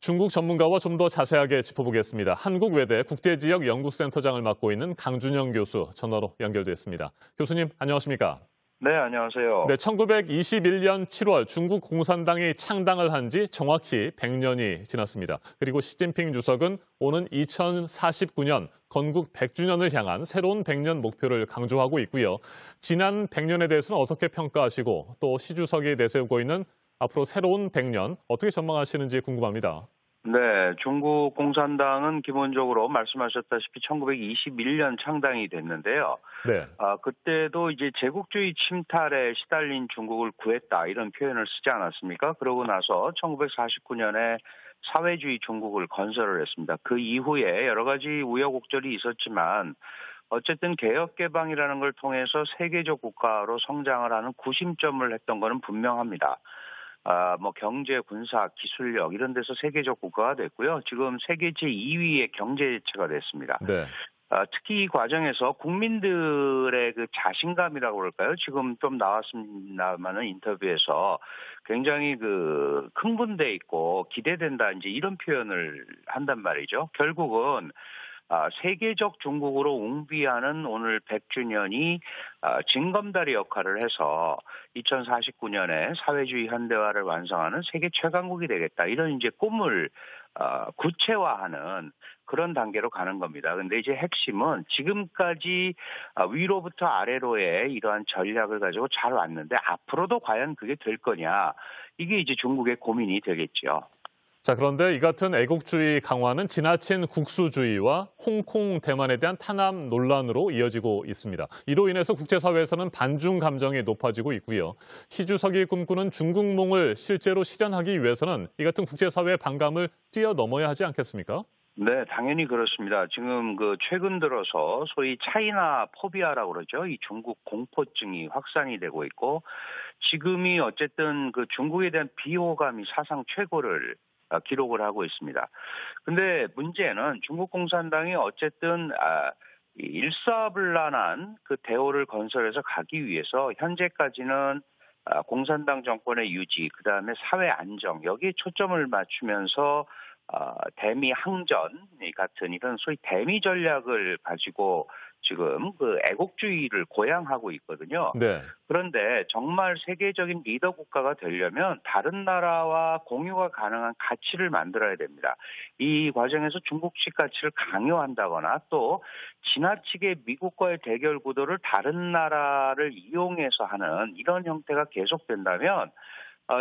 중국 전문가와 좀 더 자세하게 짚어보겠습니다. 한국외대 국제지역연구센터장을 맡고 있는 강준영 교수 전화로 연결됐습니다. 교수님, 안녕하십니까? 네, 안녕하세요. 네, 1921년 7월 중국 공산당이 창당을 한 지 정확히 100년이 지났습니다. 그리고 시진핑 주석은 오는 2049년 건국 100주년을 향한 새로운 100년 목표를 강조하고 있고요. 지난 100년에 대해서는 어떻게 평가하시고 또 시 주석이 내세우고 있는 앞으로 새로운 100년 어떻게 전망하시는지 궁금합니다. 네, 중국 공산당은 기본적으로 말씀하셨다시피 1921년 창당이 됐는데요. 네. 그때도 이제 제국주의 침탈에 시달린 중국을 구했다 이런 표현을 쓰지 않았습니까? 그러고 나서 1949년에 사회주의 중국을 건설을 했습니다. 그 이후에 여러 가지 우여곡절이 있었지만 어쨌든 개혁개방이라는 걸 통해서 세계적 국가로 성장을 하는 구심점을 했던 것은 분명합니다. 경제, 군사, 기술력 이런 데서 세계적 국가가 됐고요. 지금 세계 제2위의 경제체가 됐습니다. 네. 특히 이 과정에서 국민들의 그 자신감이라고 그럴까요? 지금 좀 나왔습니다만은 인터뷰에서 굉장히 흥분돼 있고 기대된다 이제 이런 표현을 한단 말이죠. 결국은 세계적 중국으로 웅비하는 오늘 100주년이 징검다리 역할을 해서 2049년에 사회주의 현대화를 완성하는 세계 최강국이 되겠다. 이런 이제 꿈을 구체화하는 그런 단계로 가는 겁니다. 근데 이제 핵심은 지금까지 위로부터 아래로의 이러한 전략을 가지고 잘 왔는데 앞으로도 과연 그게 될 거냐. 이게 이제 중국의 고민이 되겠죠. 자, 그런데 이 같은 애국주의 강화는 지나친 국수주의와 홍콩, 대만에 대한 탄압 논란으로 이어지고 있습니다. 이로 인해서 국제사회에서는 반중 감정이 높아지고 있고요. 시 주석이 꿈꾸는 중국몽을 실제로 실현하기 위해서는 이 같은 국제사회의 반감을 뛰어넘어야 하지 않겠습니까? 네, 당연히 그렇습니다. 지금 최근 들어서 소위 차이나 포비아라고 그러죠. 이 중국 공포증이 확산이 되고 있고 지금이 어쨌든 중국에 대한 비호감이 사상 최고를 기록을 하고 있습니다. 근데 문제는 중국 공산당이 어쨌든 일사불란한 대오를 건설해서 가기 위해서 현재까지는 공산당 정권의 유지, 그다음에 사회 안정 여기에 초점을 맞추면서 대미 항전 같은 이런 소위 대미 전략을 가지고 지금 애국주의를 고양하고 있거든요. 네. 그런데 정말 세계적인 리더 국가가 되려면 다른 나라와 공유가 가능한 가치를 만들어야 됩니다. 이 과정에서 중국식 가치를 강요한다거나 또 지나치게 미국과의 대결 구도를 다른 나라를 이용해서 하는 이런 형태가 계속된다면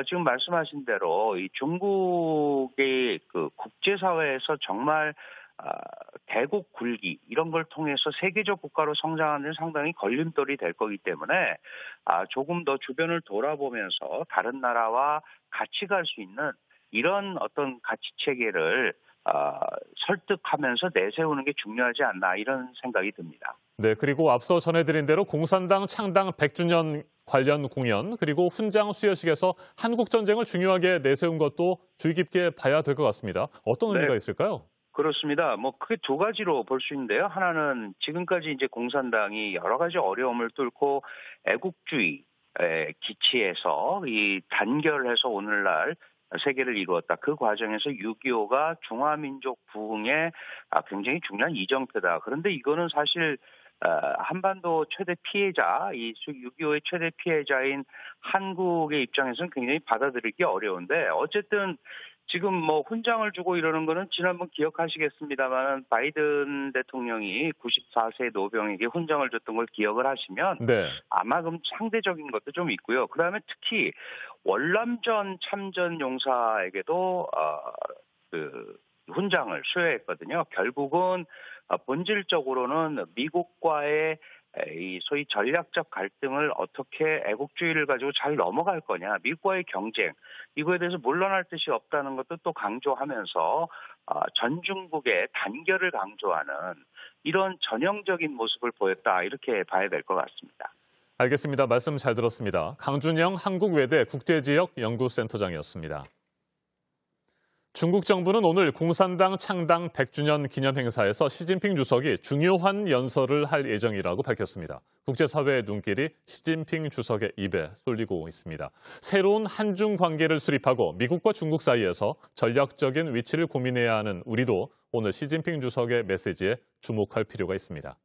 지금 말씀하신 대로 이 중국의 국제사회에서 정말 대국 굴기 이런 걸 통해서 세계적 국가로 성장하는 데 상당히 걸림돌이 될 거기 때문에 조금 더 주변을 돌아보면서 다른 나라와 같이 갈 수 있는 이런 어떤 가치 체계를 설득하면서 내세우는 게 중요하지 않나 이런 생각이 듭니다. 네, 그리고 앞서 전해드린 대로 공산당 창당 100주년 관련 공연 그리고 훈장 수여식에서 한국전쟁을 중요하게 내세운 것도 주의 깊게 봐야 될 것 같습니다. 어떤 의미가 있을까요? 그렇습니다. 크게 두 가지로 볼 수 있는데요. 하나는 지금까지 이제 공산당이 여러 가지 어려움을 뚫고 애국주의에 기치해서 이 단결해서 오늘날 세계를 이루었다. 그 과정에서 6.25가 중화민족 부흥에 굉장히 중요한 이정표다. 그런데 이거는 사실 한반도 최대 피해자, 이 6.25의 최대 피해자인 한국의 입장에서는 굉장히 받아들이기 어려운데 어쨌든 지금 훈장을 주고 이러는 거는 지난번 기억하시겠습니다만 바이든 대통령이 94세 노병에게 훈장을 줬던 걸 기억을 하시면 네. 아마 그럼 상대적인 것도 좀 있고요. 그다음에 특히 월남전 참전 용사에게도 훈장을 수여했거든요. 결국은 본질적으로는 미국과의 이 소위 전략적 갈등을 어떻게 애국주의를 가지고 잘 넘어갈 거냐, 미국과의 경쟁, 이거에 대해서 물러날 뜻이 없다는 것도 또 강조하면서 전중국의 단결을 강조하는 이런 전형적인 모습을 보였다, 이렇게 봐야 될 것 같습니다. 알겠습니다. 말씀 잘 들었습니다. 강준영 한국외대 국제지역연구센터장이었습니다. 중국 정부는 오늘 공산당 창당 100주년 기념 행사에서 시진핑 주석이 중요한 연설을 할 예정이라고 밝혔습니다. 국제사회의 눈길이 시진핑 주석의 입에 쏠리고 있습니다. 새로운 한중 관계를 수립하고 미국과 중국 사이에서 전략적인 위치를 고민해야 하는 우리도 오늘 시진핑 주석의 메시지에 주목할 필요가 있습니다.